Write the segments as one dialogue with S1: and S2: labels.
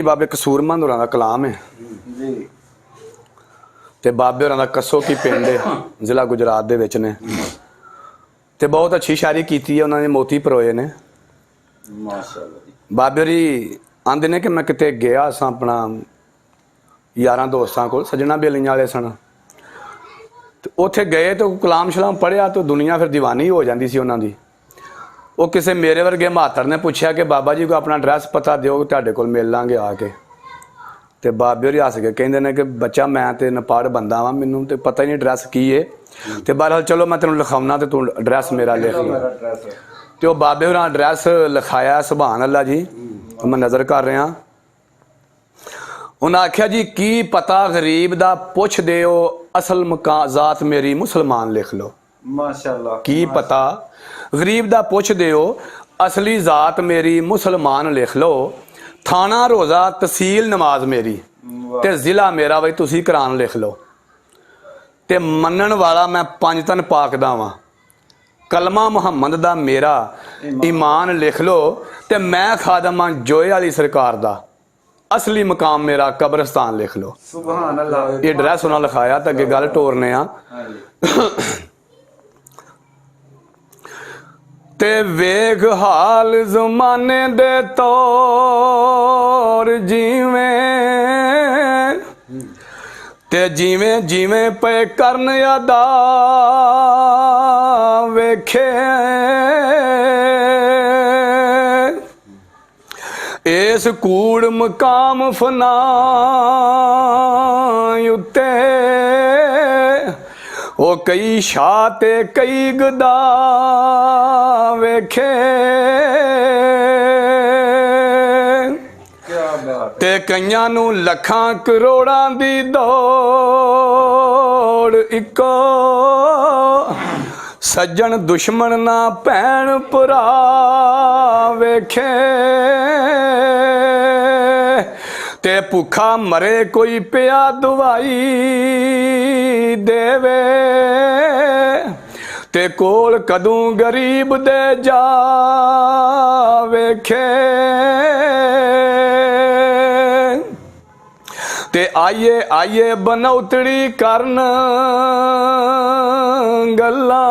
S1: बाबे कसूरमंद होरां दा कलाम है
S2: जी
S1: ते बाबे होरां दा कसो की पिंड है जिला गुजरात दे विच ने ते बहुत अच्छी शायरी कीती है उन्होंने मोती परोए ने
S2: माशाअल्लाह जी।
S1: बाबे होरी आंदे ने कि मैं किते गया सा अपना यारां दोस्तां कोल सजना बेलियां वाले सन ते उत्थे गए तो कलाम शलाम पढ़िया तो दुनिया फिर दीवानी हो जाती सी उन्हां दी। वो किसी मेरे वर्गे मातर ने पूछा कि बाबा जी को अपना एड्रैस पता दिओ तुहाडे कोल मिल लांगे आके ते बाबे होरी हस के कहंदे ने कि बच्चा मैं ते नपाड़ बंदा वां मैनूं ते पता ही नहीं एड्रैस की है ते बहरहाल चलो मैं तेनों लिखाउना ते तू एड्रैस मेरा लिख लो। ते वो बाबे होरां एड्रैस लिखाया सुभान अल्लाह जी मैं नज़र कर रहा उन्हें आख्या जी की पता गरीब दा पुछ दिओ असल मका जात मेरी मुसलमान लिख लो।
S2: माशाअल्लाह
S1: की पता गरीब दा पुछ दिओ असली जात मेरी मुसलमान लिख लो। थाना रोज़ा तहसील नमाज मेरी ते जिला मेरा बई तुसी करान लिख लो। ते मनन वाला मैं पंज तन पाक दा वां कलमा मुहम्मद दा मेरा ईमान लिख लो। ते मैं खादम हां जोए वाली सरकार दा असली मकाम मेरा कब्रस्तान लिख लो।
S2: सुभान अल्लाह।
S1: ये एड्रैस उन्हें लिखाया तो अगे गल टोरने आ ते वेख हाल जमाने दे तौर जीवें ते जिवें जिवें पे करन अदा वेखे इस कूड़ मकाम फना उत्ते ओ कई शाह ते कई गदा वेखे
S2: क्या बात
S1: ते कईयां नू लखां करोड़ां दी दौड़ इको सज्जन दुश्मन ना भैन भरा वेखे ते भुखा मरे कोई पिया दवाई देवे ते कोल कदूं गरीब दे जा वेखे ते आइए आइए बनौतड़ी करन गल्ला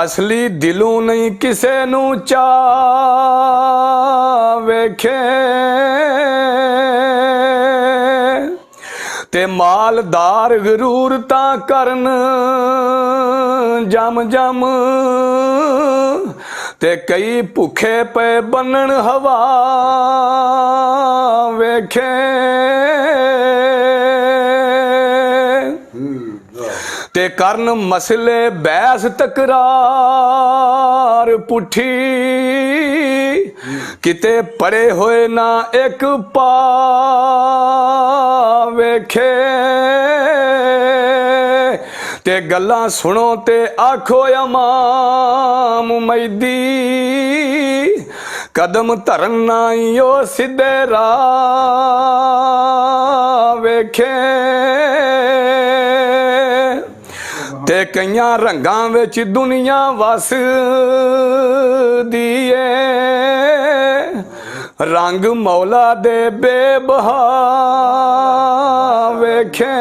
S1: असली दिलों नहीं किसे नू चा वेखे ते मालदार गरूरता करन जम जम ते कई भुखे पे बनन हवा वेखे ते करन मसले बहस तकरार पुठी किते पड़े होए ना एक पा वेखे ते गल्लां सुनो ते आखो इमाम मैदी कदम धरन नाइयो सीधे राह वेखे ते कईयां रंगां विच दुनिया वस दिए रंग मौला दे बेबहा वेखे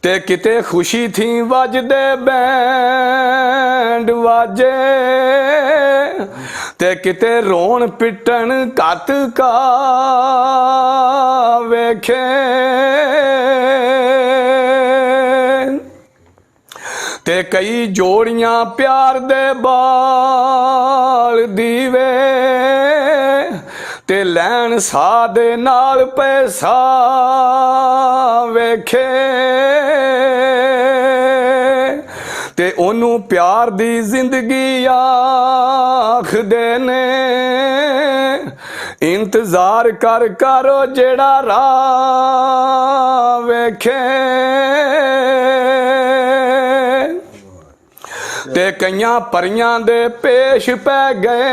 S1: ते किते खुशी थी वजदे बैंड वाजे ते किते रोन पिटन कत का वेखे ते कई जोड़ियां प्यार दे बाल दीवे ते लैन सा दे नाल पैसा वेखे ते ओनू प्यार दी जिंदगी आखदे ने इंतजार कर करो जेड़ा राह वेखे ते कईयां परियां दे पेश पै गए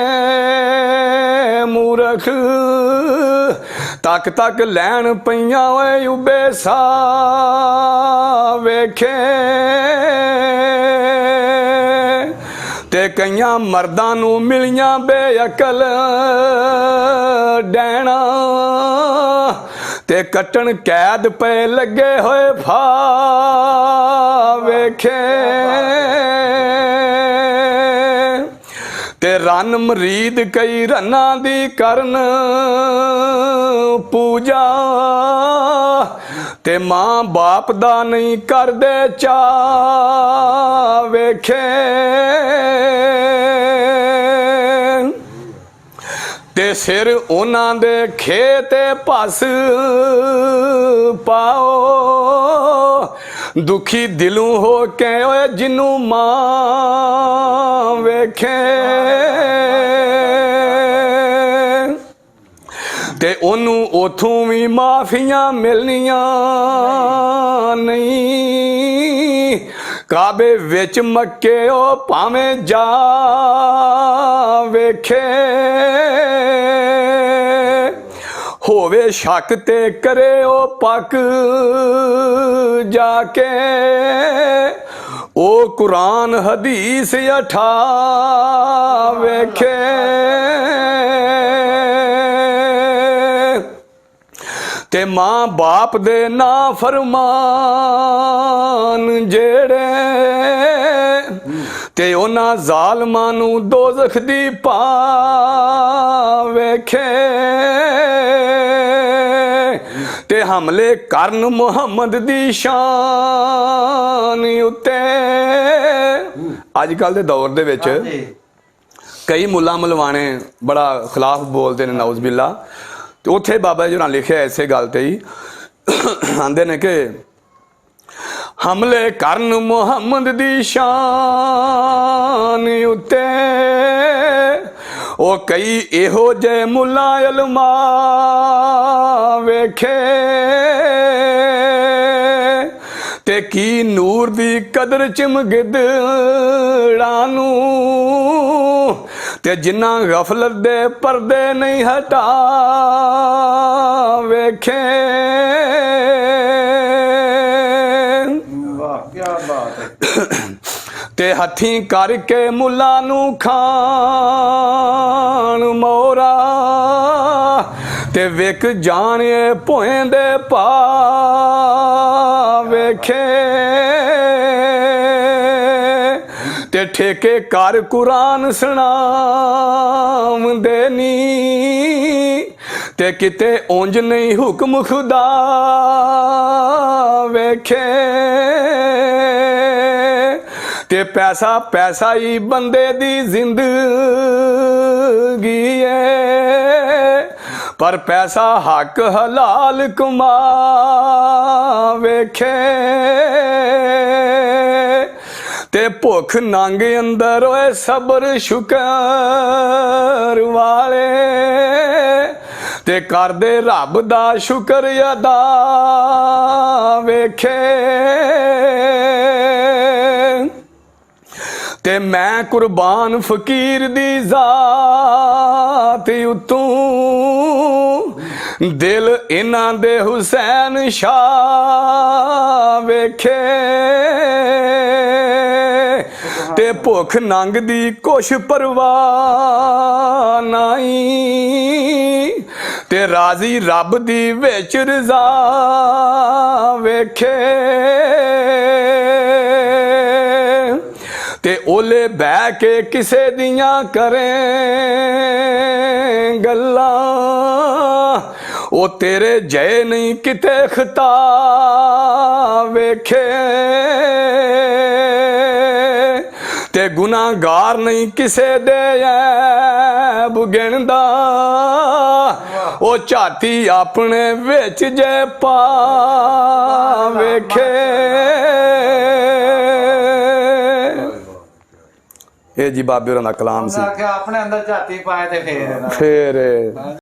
S1: मूरख तक तक लैन पईयां ओए उबे सा वेखे ਤੇ ਕਈਆਂ ਮਰਦਾਂ ਨੂੰ ਮਿਲੀਆਂ ਬੇਅਕਲ ਡੈਣਾ ਤੇ ਕੱਟਣ ਕੈਦ ਪਏ ਲੱਗੇ ਹੋਏ ਫਾ ਵੇਖੇ ਤੇ ਰਨ ਮਰੀਦ ਕਈ ਰੰਨਾਂ ਦੀ ਕਰਨ ਪੂਜਾ ਤੇ ਮਾਂ ਬਾਪ ਦਾ ਨਹੀਂ ਕਰਦੇ ਚਾ ਵੇਖੇ ਤੇ ਸਿਰ ਉਹਨਾਂ ਦੇ ਖੇਤ ਭਸ ਪਾਓ ਦੁਖੀ ਦਿਲੋਂ ਹੋ ਕੇ ਓਏ ਜਿਹਨੂੰ ਮਾਂ ਵੇਖੇ ਤੇ ਉਹਨੂੰ ਉਥੋਂ ਵੀ ਮਾਫੀਆਂ ਮਿਲਣੀਆਂ ਨਹੀਂ ਕਾਬੇ ਵਿੱਚ ਮੱਕੇ ਉਹ ਭਾਵੇਂ ਜਾ ਵੇਖੇ ਹੋਵੇ ਸ਼ੱਕ ਤੇ ਕਰੇ ਉਹ ਪੱਕ ਜਾ ਕੇ ਉਹ ਕੁਰਾਨ ਹਦੀਸ ਅਠਾ ਵੇਖੇ ਤੇ ਮਾਂ ਬਾਪ ਦੇ ਨਾ ਫਰਮਾਨ ਜਿਹੜੇ ਤੇ ਉਹਨਾਂ ਜ਼ਾਲਮਾਂ ਨੂੰ ਦੋਜ਼ਖ ਦੀ ਪਾ ਵੇਖੇ ਤੇ ਹਮਲੇ ਕਰਨ ਮੁਹੰਮਦ ਦੀ ਸ਼ਾਨ ਉੱਤੇ ਅੱਜ ਕੱਲ ਦੇ ਦੌਰ ਦੇ ਵਿੱਚ ਕਈ ਮੁੱਲਾ ਮਲਵਾਣੇ ਬੜਾ ਖਿਲਾਫ ਬੋਲਦੇ ਨੇ ਨੌਜ਼ ਬਿੱਲਾ ਤੇ ਉੱਥੇ ਬਾਬਾ ਜੀ ਹੋਰਾਂ ਲਿਖਿਆ ਇਸੇ ਗੱਲ ਤੇ ਹੀ ਆਂਦੇ ਨੇ ਕਿ ਹਮਲੇ ਕਰਨ ਮੁਹੰਮਦ ਦੀ ਸ਼ਾਨ ਉੱਤੇ ਉਹ ਕਈ ਇਹੋ ਜਿਹੇ ਮੁੱਲਾ ਇਲਮਾ ਵੇਖੇ ਤੇ ਕੀ ਨੂਰ ਦੀ ਕਦਰ ਚਮਗਿੱਦੜਾਂ ਨੂੰ ਤੇ ਜਿਨ੍ਹਾਂ ਗਫਲਤ ਦੇ ਪਰਦੇ ਨਹੀਂ ਹਟਾ ਵੇਖੇ
S2: ਵਾਹ ਕੀ ਬਾਤ ਹੈ
S1: ਤੇ ਹੱਥੀਂ ਕਰਕੇ ਮੁੱਲਾ ਨੂੰ ਖਾਣ ਮੋਰਾ ਤੇ ਵਿਕ ਜਾਣੇ ਭੋਏ ਦੇ ਪਾ ਵੇਖੇ ਤੇ ਠੇਕੇ ਕਰ ਕੁਰਾਨ ਸੁਣਾਉਂਦੇ ਨੀ ਤੇ ਕਿਤੇ ਉਂਝ ਨਹੀਂ ਹੁਕਮ ਖੁਦਾ ਵੇਖੇ ਤੇ ਪੈਸਾ ਪੈਸਾ ਹੀ ਬੰਦੇ ਦੀ ਜ਼ਿੰਦਗੀ ਏ ਪਰ ਪੈਸਾ ਹੱਕ ਹਲਾਲ ਕਮਾ ਵੇਖੇ ਤੇ ਭੁੱਖ ਨੰਗ ਅੰਦਰ ਓਏ ਸਬਰ ਸ਼ੁਕਰ ਵਾਲੇ ਤੇ ਕਰਦੇ ਰੱਬ ਦਾ ਸ਼ੁਕਰ ਅਦਾ ਵੇਖੇ ਤੇ ਮੈਂ ਕੁਰਬਾਨ ਫਕੀਰ ਦੀ ਜ਼ਾਤ ਉਤੋਂ ਦਿਲ ਇਹਨਾਂ ਦੇ ਹੁਸੈਨ ਸ਼ਾਹ ਵੇਖੇ ਤੇ ਭੁੱਖ ਨੰਗ ਦੀ ਕੁਛ ਪਰਵਾਹ ਨਹੀਂ ਤੇ ਰਾਜ਼ੀ ਰੱਬ ਦੀ ਵਿੱਚ ਰਜ਼ਾ ਵੇਖੇ ਤੇ ਓਲੇ ਬਹਿ ਕੇ ਕਿਸੇ ਦੀਆਂ ਕਰੇ ਗੱਲਾਂ ਉਹ ਤੇਰੇ ਜੈ ਨਹੀਂ ਕਿਤੇ ਖਤਾ ਵੇਖੇ ਤੇ ਗੁਨਾਹਗਾਰ ਨਹੀਂ ਕਿਸੇ ਦੇ ਐਬ ਗਿਣਦਾ ਉਹ ਝਾਤੀ ਆਪਣੇ ਵਿੱਚ ਜੇ ਪਾ ਵੇਖੇ ਇਹ ਜੀ ਬਾਬੇ ਹੋਰਾਂ ਦਾ ਕਲਾਮ ਸੀ
S2: ਉਹਨਾਂ ਆਖਿਆ ਆਪਣੇ ਅੰਦਰ ਝਾਤੀ ਪਾਏ ਤੇ ਫੇਰ
S1: ਫੇਰ